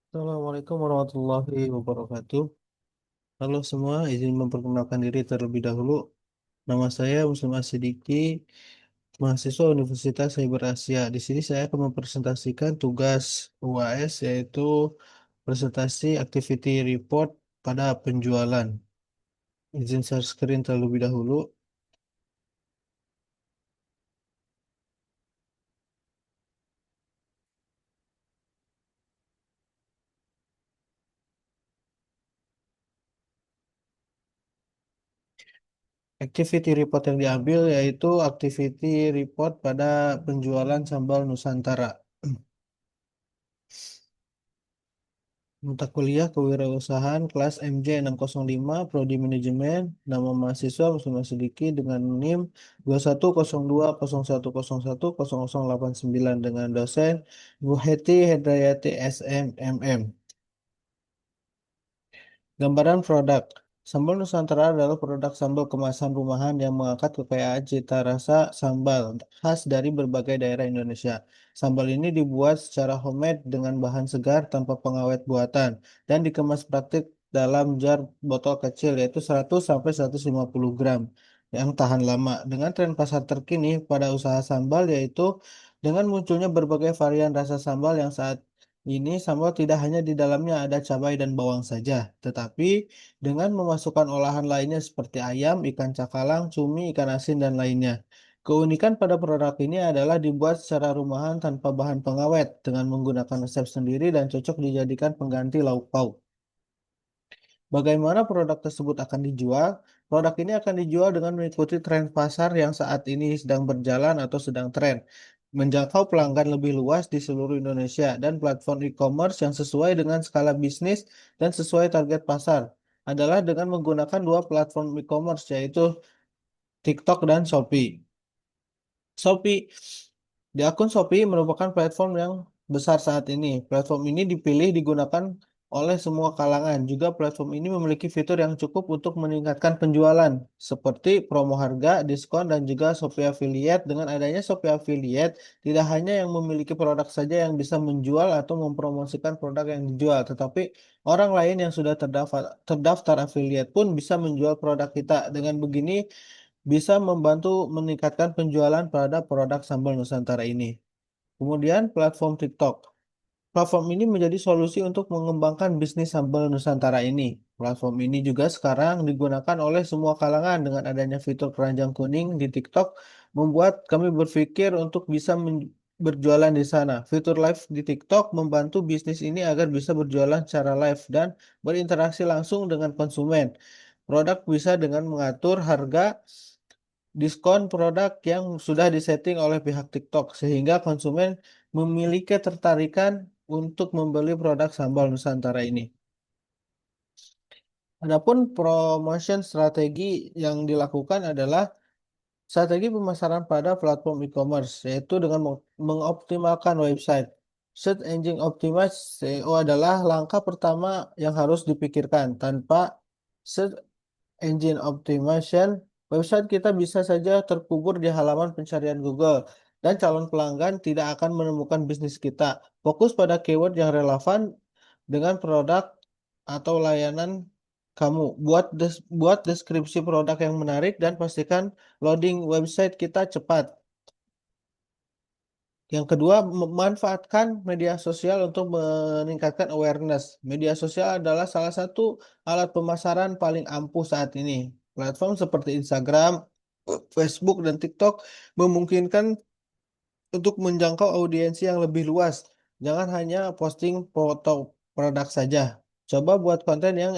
Assalamualaikum warahmatullahi wabarakatuh. Halo semua, izin memperkenalkan diri terlebih dahulu. Nama saya Muslim Asidiki, mahasiswa Universitas Cyber Asia. Di sini saya akan mempresentasikan tugas UAS, yaitu presentasi activity report pada penjualan. Izin share screen terlebih dahulu. Activity report yang diambil yaitu activity report pada penjualan sambal Nusantara. Mata kuliah kewirausahaan kelas MJ 605 Prodi Manajemen, nama mahasiswa Muslim Sidiki dengan NIM 210201010089 dengan dosen Bu Heti Hedrayati SMMM. Gambaran produk. Sambal Nusantara adalah produk sambal kemasan rumahan yang mengangkat kekayaan cita rasa sambal khas dari berbagai daerah Indonesia. Sambal ini dibuat secara homemade dengan bahan segar tanpa pengawet buatan dan dikemas praktik dalam jar botol kecil yaitu 100 sampai 150 gram yang tahan lama. Dengan tren pasar terkini pada usaha sambal yaitu dengan munculnya berbagai varian rasa sambal yang saat ini sambal tidak hanya di dalamnya ada cabai dan bawang saja, tetapi dengan memasukkan olahan lainnya seperti ayam, ikan cakalang, cumi, ikan asin, dan lainnya. Keunikan pada produk ini adalah dibuat secara rumahan tanpa bahan pengawet, dengan menggunakan resep sendiri dan cocok dijadikan pengganti lauk pauk. Bagaimana produk tersebut akan dijual? Produk ini akan dijual dengan mengikuti tren pasar yang saat ini sedang berjalan atau sedang tren, menjangkau pelanggan lebih luas di seluruh Indonesia dan platform e-commerce yang sesuai dengan skala bisnis dan sesuai target pasar adalah dengan menggunakan dua platform e-commerce yaitu TikTok dan Shopee. Shopee. Di akun Shopee merupakan platform yang besar saat ini. Platform ini dipilih digunakan oleh semua kalangan. Juga platform ini memiliki fitur yang cukup untuk meningkatkan penjualan, seperti promo harga, diskon, dan juga Shopee Affiliate. Dengan adanya Shopee Affiliate, tidak hanya yang memiliki produk saja yang bisa menjual atau mempromosikan produk yang dijual, tetapi orang lain yang sudah terdaftar affiliate pun bisa menjual produk kita. Dengan begini, bisa membantu meningkatkan penjualan pada produk sambal Nusantara ini. Kemudian platform TikTok. Platform ini menjadi solusi untuk mengembangkan bisnis sambal Nusantara ini. Platform ini juga sekarang digunakan oleh semua kalangan dengan adanya fitur keranjang kuning di TikTok membuat kami berpikir untuk bisa berjualan di sana. Fitur live di TikTok membantu bisnis ini agar bisa berjualan secara live dan berinteraksi langsung dengan konsumen. Produk bisa dengan mengatur harga diskon produk yang sudah disetting oleh pihak TikTok sehingga konsumen memiliki ketertarikan untuk membeli produk sambal Nusantara ini. Adapun promotion strategi yang dilakukan adalah strategi pemasaran pada platform e-commerce yaitu dengan mengoptimalkan website. Search Engine Optimize SEO adalah langkah pertama yang harus dipikirkan. Tanpa Search Engine Optimization, website kita bisa saja terkubur di halaman pencarian Google dan calon pelanggan tidak akan menemukan bisnis kita. Fokus pada keyword yang relevan dengan produk atau layanan kamu. Buat deskripsi produk yang menarik dan pastikan loading website kita cepat. Yang kedua, memanfaatkan media sosial untuk meningkatkan awareness. Media sosial adalah salah satu alat pemasaran paling ampuh saat ini. Platform seperti Instagram, Facebook, dan TikTok memungkinkan untuk menjangkau audiensi yang lebih luas. Jangan hanya posting foto produk saja. Coba buat konten yang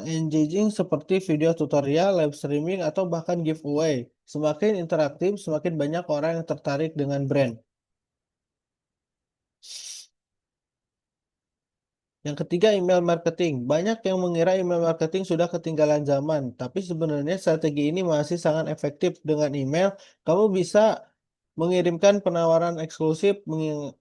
engaging seperti video tutorial, live streaming, atau bahkan giveaway. Semakin interaktif, semakin banyak orang yang tertarik dengan brand. Yang ketiga, email marketing. Banyak yang mengira email marketing sudah ketinggalan zaman, tapi sebenarnya strategi ini masih sangat efektif. Dengan email, kamu bisa mengirimkan penawaran eksklusif,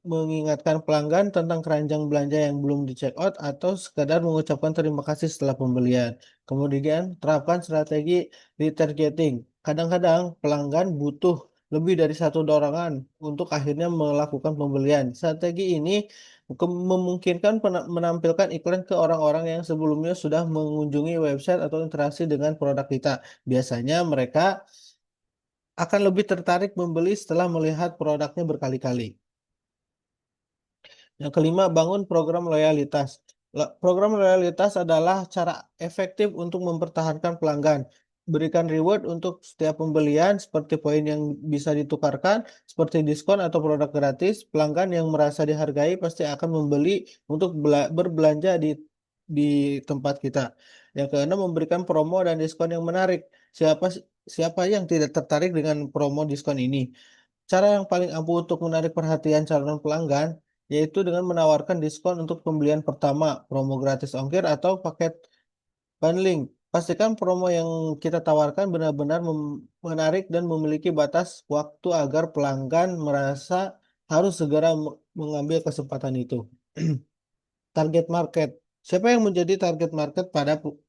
mengingatkan pelanggan tentang keranjang belanja yang belum di check out, atau sekadar mengucapkan terima kasih setelah pembelian. Kemudian, terapkan strategi retargeting. Kadang-kadang pelanggan butuh lebih dari satu dorongan untuk akhirnya melakukan pembelian. Strategi ini memungkinkan menampilkan iklan ke orang-orang yang sebelumnya sudah mengunjungi website atau interaksi dengan produk kita. Biasanya mereka akan lebih tertarik membeli setelah melihat produknya berkali-kali. Yang kelima, bangun program loyalitas. Program loyalitas adalah cara efektif untuk mempertahankan pelanggan. Berikan reward untuk setiap pembelian, seperti poin yang bisa ditukarkan, seperti diskon atau produk gratis. Pelanggan yang merasa dihargai pasti akan membeli untuk berbelanja di tempat kita. Yang keenam, memberikan promo dan diskon yang menarik. Siapa yang tidak tertarik dengan promo diskon ini? Cara yang paling ampuh untuk menarik perhatian calon pelanggan yaitu dengan menawarkan diskon untuk pembelian pertama, promo gratis ongkir, atau paket bundling. Pastikan promo yang kita tawarkan benar-benar menarik dan memiliki batas waktu agar pelanggan merasa harus segera mengambil kesempatan itu. Target market. Siapa yang menjadi target market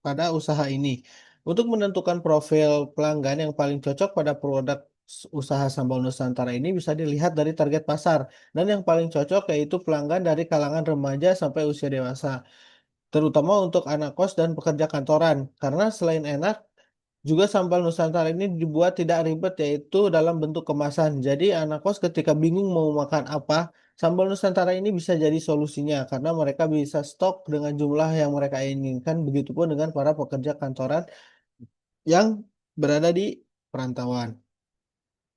pada usaha ini? Untuk menentukan profil pelanggan yang paling cocok pada produk usaha sambal Nusantara ini bisa dilihat dari target pasar. Dan yang paling cocok yaitu pelanggan dari kalangan remaja sampai usia dewasa. Terutama untuk anak kos dan pekerja kantoran. Karena selain enak, juga sambal Nusantara ini dibuat tidak ribet yaitu dalam bentuk kemasan. Jadi anak kos ketika bingung mau makan apa, sambal Nusantara ini bisa jadi solusinya karena mereka bisa stok dengan jumlah yang mereka inginkan. Begitupun dengan para pekerja kantoran yang berada di perantauan.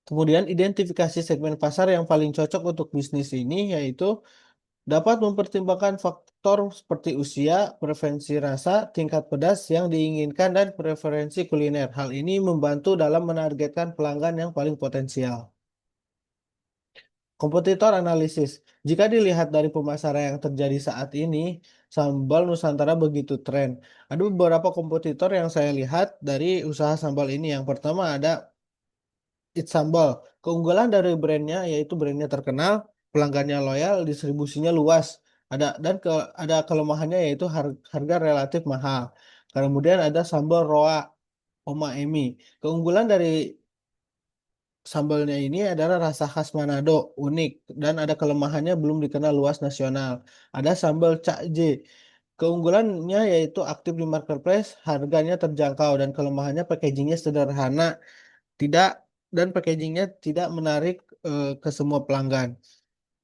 Kemudian identifikasi segmen pasar yang paling cocok untuk bisnis ini yaitu dapat mempertimbangkan faktor seperti usia, preferensi rasa, tingkat pedas yang diinginkan, dan preferensi kuliner. Hal ini membantu dalam menargetkan pelanggan yang paling potensial. Kompetitor analisis. Jika dilihat dari pemasaran yang terjadi saat ini, sambal Nusantara begitu tren. Ada beberapa kompetitor yang saya lihat dari usaha sambal ini. Yang pertama ada It's Sambal. Keunggulan dari brandnya yaitu brandnya terkenal, pelanggannya loyal, distribusinya luas. Ada kelemahannya yaitu harga relatif mahal. Kemudian ada sambal Roa Oma Emi. Keunggulan dari sambalnya ini adalah rasa khas Manado, unik, dan ada kelemahannya belum dikenal luas nasional. Ada sambal Cak J. Keunggulannya yaitu aktif di marketplace, harganya terjangkau, dan kelemahannya packagingnya sederhana, tidak dan packagingnya tidak menarik ke semua pelanggan.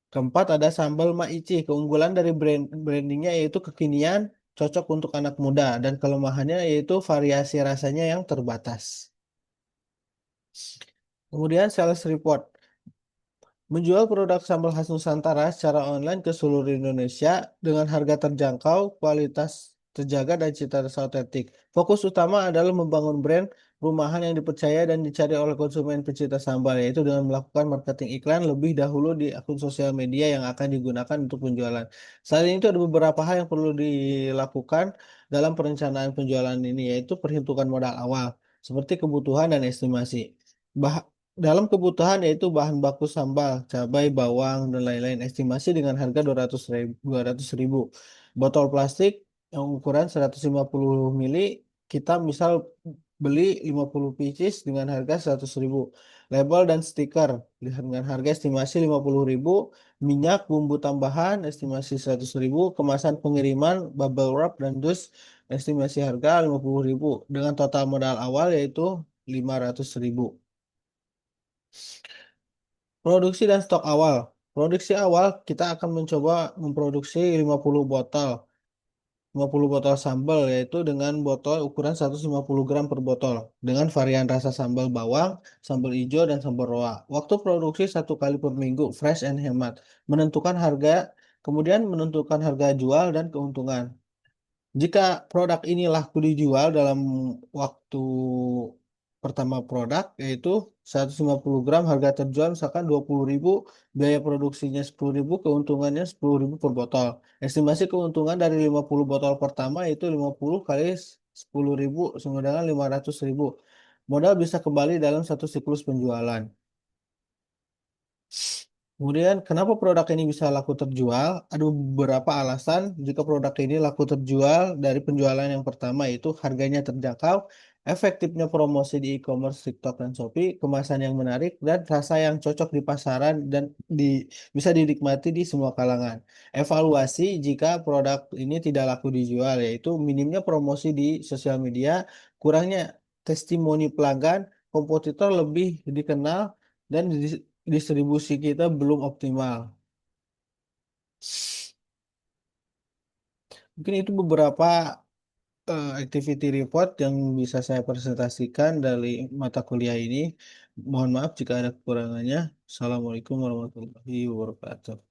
Keempat ada sambal Maici. Keunggulan dari brandingnya yaitu kekinian, cocok untuk anak muda, dan kelemahannya yaitu variasi rasanya yang terbatas. Kemudian sales report. Menjual produk sambal khas Nusantara secara online ke seluruh Indonesia dengan harga terjangkau, kualitas terjaga, dan cita rasa otentik. Fokus utama adalah membangun brand rumahan yang dipercaya dan dicari oleh konsumen pecinta sambal, yaitu dengan melakukan marketing iklan lebih dahulu di akun sosial media yang akan digunakan untuk penjualan. Selain itu ada beberapa hal yang perlu dilakukan dalam perencanaan penjualan ini, yaitu perhitungan modal awal, seperti kebutuhan dan estimasi. Bah dalam kebutuhan yaitu bahan baku sambal, cabai, bawang, dan lain-lain. Estimasi dengan harga 200.000. Botol plastik yang ukuran 150 mili, kita misal beli 50 pieces dengan harga 100.000. Label dan stiker dengan harga estimasi 50.000. Minyak, bumbu tambahan, estimasi 100.000. Kemasan pengiriman, bubble wrap, dan dus, estimasi harga 50.000. Dengan total modal awal yaitu 500.000. Produksi dan stok awal. Produksi awal kita akan mencoba memproduksi 50 botol sambal yaitu dengan botol ukuran 150 gram per botol dengan varian rasa sambal bawang, sambal hijau, dan sambal roa. Waktu produksi 1 kali per minggu, fresh and hemat. Kemudian menentukan harga jual dan keuntungan. Jika produk ini laku dijual dalam waktu pertama produk yaitu 150 gram harga terjual misalkan 20.000, biaya produksinya 10.000, keuntungannya 10.000 per botol. Estimasi keuntungan dari 50 botol pertama itu 50 kali 10.000 sama dengan 500.000. Modal bisa kembali dalam satu siklus penjualan. Kemudian, kenapa produk ini bisa laku terjual? Ada beberapa alasan jika produk ini laku terjual dari penjualan yang pertama, yaitu harganya terjangkau, Efektifnya promosi di e-commerce, TikTok, dan Shopee, kemasan yang menarik, dan rasa yang cocok di pasaran dan bisa dinikmati di semua kalangan. Evaluasi jika produk ini tidak laku dijual, yaitu minimnya promosi di sosial media, kurangnya testimoni pelanggan, kompetitor lebih dikenal, dan distribusi kita belum optimal. Mungkin itu beberapa activity report yang bisa saya presentasikan dari mata kuliah ini. Mohon maaf jika ada kekurangannya. Assalamualaikum warahmatullahi wabarakatuh.